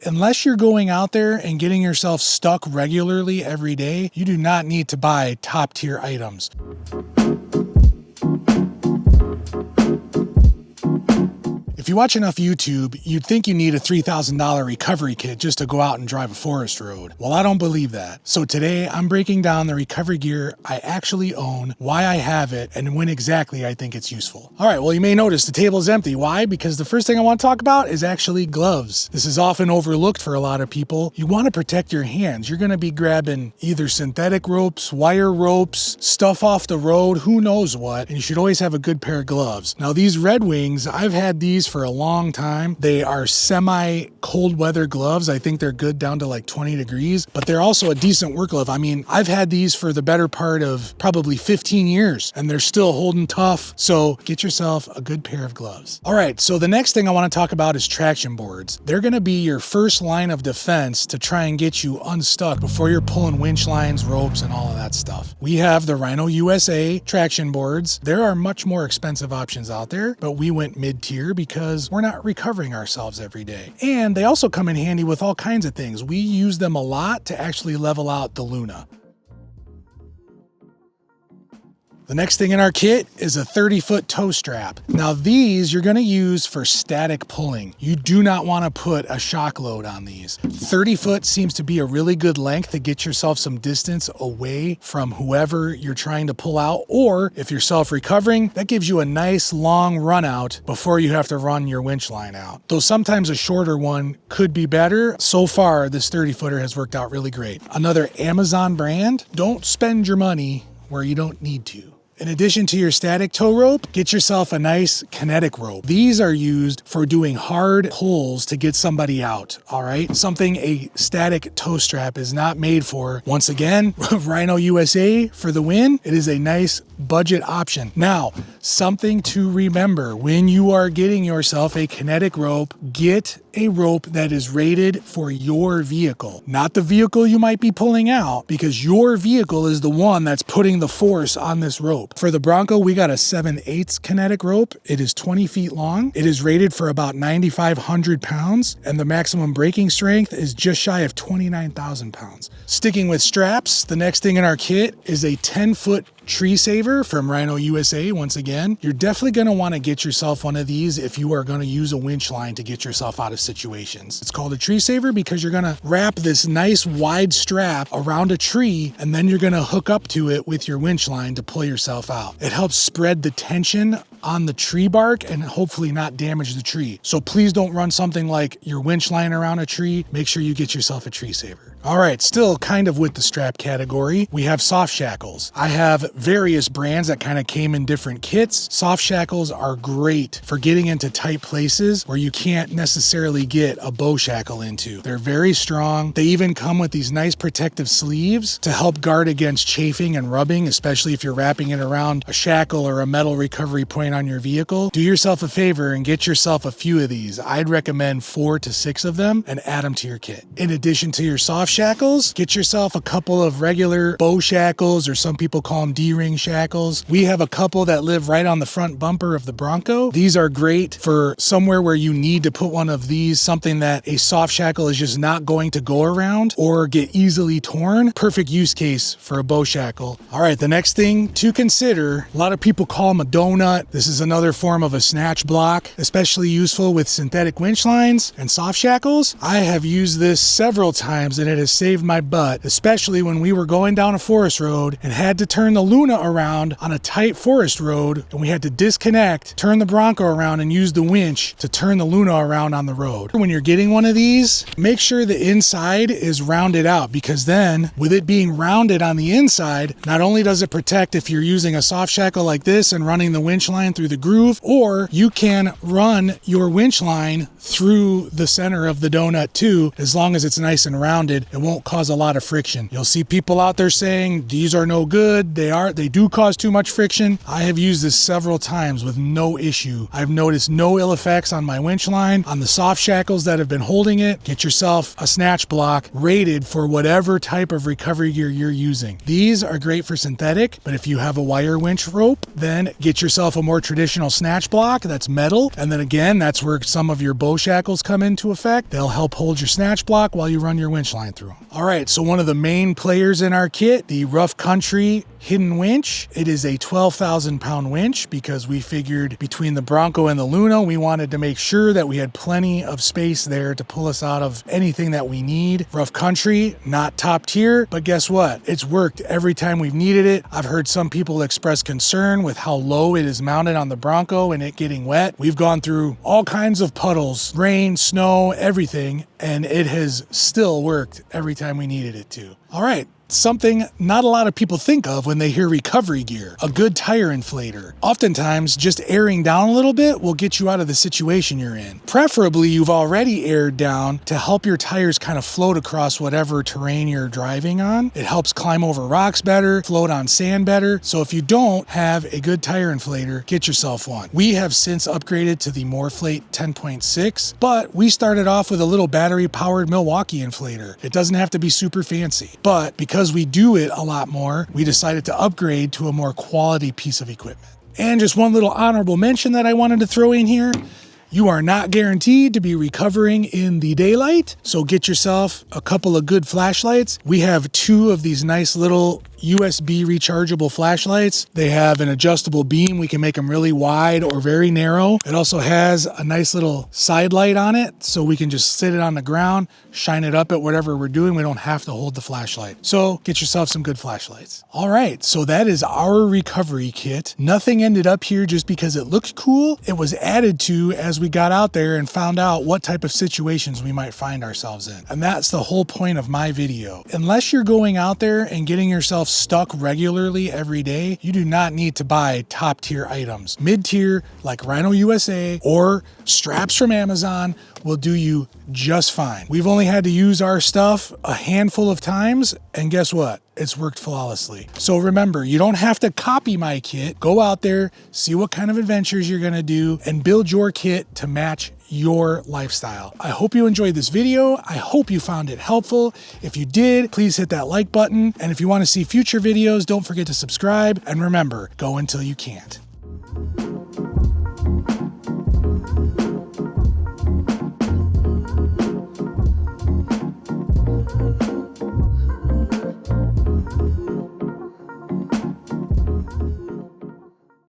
Unless you're going out there and getting yourself stuck regularly every day, you do not need to buy top tier items. If you watch enough YouTube, you'd think you need a $3,000 recovery kit just to go out and drive a forest road. Well, I don't believe that. So today I'm breaking down the recovery gear I actually own, why I have it, and when exactly I think it's useful. All right, well, you may notice the table is empty. Why? Because the first thing I want to talk about is actually gloves. This is often overlooked for a lot of people. You want to protect your hands. You're going to be grabbing either synthetic ropes, wire ropes, stuff off the road, who knows what, and you should always have a good pair of gloves. Now, these Red Wings, I've had these for a long time. They are semi-cold weather gloves. I think they're good down to like 20 degrees, but they're also a decent work glove. I mean, I've had these for the better part of probably 15 years and they're still holding tough. So get yourself a good pair of gloves. All right, so the next thing I want to talk about is traction boards. They're going to be your first line of defense to try and get you unstuck before you're pulling winch lines, ropes, and all of that stuff. We have the Rhino USA traction boards. There are much more expensive options out there, but we went mid-tier because we're not recovering ourselves every day. And they also come in handy with all kinds of things. We use them a lot to actually level out the Luna. The next thing in our kit is a 30-foot tow strap. Now these you're going to use for static pulling. You do not want to put a shock load on these. 30 foot seems to be a really good length to get yourself some distance away from whoever you're trying to pull out, or if you're self-recovering, that gives you a nice long run out before you have to run your winch line out. Though sometimes a shorter one could be better, so far this 30-footer has worked out really great. Another Amazon brand, don't spend your money where you don't need to. In addition to your static tow rope, get yourself a nice Kinetic Rope. These are used for doing hard pulls to get somebody out, all right? Something a static tow strap is not made for. Once again, Rhino USA for the win. It is a nice budget option. Now, something to remember, when you are getting yourself a Kinetic Rope, get a rope that is rated for your vehicle, not the vehicle you might be pulling out, because your vehicle is the one that's putting the force on this rope. For the Bronco, we got a 7/8 Kinetic Rope. It is 20 feet long. It is rated for about 9,500 pounds, and the maximum braking strength is just shy of 29,000 pounds. Sticking with straps, the next thing in our kit is a 10-foot tree saver from Rhino USA. Once again, you're definitely going to want to get yourself one of these if you are going to use a winch line to get yourself out of situations. It's called a tree saver because you're going to wrap this nice wide strap around a tree and then you're going to hook up to it with your winch line to pull yourself out. It helps spread the tension on the tree bark and hopefully not damage the tree. So please don't run something like your winch line around a tree. Make sure you get yourself a tree saver. All right, still kind of with the strap category, we have soft shackles. I have various brands that kind of came in different kits. Soft shackles are great for getting into tight places where you can't necessarily get a bow shackle into. They're very strong. They even come with these nice protective sleeves to help guard against chafing and rubbing, especially if you're wrapping it around a shackle or a metal recovery point on your vehicle. Do yourself a favor and get yourself a few of these. I'd recommend 4 to 6 of them and add them to your kit. In addition to your soft shackles, get yourself a couple of regular bow shackles, or some people call them D-ring shackles. We have a couple that live right on the front bumper of the Bronco. These are great for somewhere where you need to put one of these, something that a soft shackle is just not going to go around or get easily torn. Perfect use case for a bow shackle. All right, the next thing to consider, a lot of people call them a donut. This is another form of a snatch block, especially useful with synthetic winch lines and soft shackles. I have used this several times and it has saved my butt, especially when we were going down a forest road and had to turn the Luna around on a tight forest road, and we had to disconnect, turn the Bronco around, and use the winch to turn the Luna around on the road. When you're getting one of these, make sure the inside is rounded out, because then with it being rounded on the inside, not only does it protect if you're using a soft shackle like this and running the winch line through the groove, or you can run your winch line through the center of the donut too, as long as it's nice and rounded. It won't cause a lot of friction. You'll see people out there saying these are no good. They do cause too much friction. I have used this several times with no issue. I've noticed no ill effects on my winch line. On the soft shackles that have been holding it, get yourself a snatch block rated for whatever type of recovery gear you're using. These are great for synthetic, but if you have a wire winch rope, then get yourself a more more traditional snatch block that's metal. And then again, that's where some of your bow shackles come into effect. They'll help hold your snatch block while you run your winch line through them. All right, so one of the main players in our kit, the Rough Country Hidden Winch. It is a 12,000 pound winch because we figured between the Bronco and the Luna, we wanted to make sure that we had plenty of space there to pull us out of anything that we need. Rough Country, not top tier, but guess what? It's worked every time we've needed it. I've heard some people express concern with how low it is mounted on the Bronco and it getting wet. We've gone through all kinds of puddles, rain, snow, everything, and it has still worked every time we needed it to. All right. Something not a lot of people think of when they hear recovery gear, a good tire inflator. Oftentimes, just airing down a little bit will get you out of the situation you're in. Preferably, you've already aired down to help your tires kind of float across whatever terrain you're driving on. It helps climb over rocks better, float on sand better. So if you don't have a good tire inflator, get yourself one. We have since upgraded to the Moreflate 10.6, but we started off with a little battery-powered Milwaukee inflator. It doesn't have to be super fancy, but because we do it a lot more, we decided to upgrade to a more quality piece of equipment. And just one little honorable mention that I wanted to throw in here. You are not guaranteed to be recovering in the daylight, so get yourself a couple of good flashlights. We have 2 of these nice little USB rechargeable flashlights. They have an adjustable beam. We can make them really wide or very narrow. It also has a nice little side light on it, so we can just sit it on the ground, shine it up at whatever we're doing. We don't have to hold the flashlight. So get yourself some good flashlights. All right, so that is our recovery kit. Nothing ended up here just because it looked cool. It was added to as we got out there and found out what type of situations we might find ourselves in. And that's the whole point of my video. Unless you're going out there and getting yourself stuck regularly every day, you do not need to buy top tier items. Mid tier like Rhino USA or straps from Amazon will do you just fine. We've only had to use our stuff a handful of times, and guess what? It's worked flawlessly. So remember, you don't have to copy my kit. Go out there, see what kind of adventures you're gonna do, and build your kit to match your lifestyle. I hope you enjoyed this video. I hope you found it helpful. If you did, please hit that like button. And if you want to see future videos, don't forget to subscribe. And remember, go until you can't.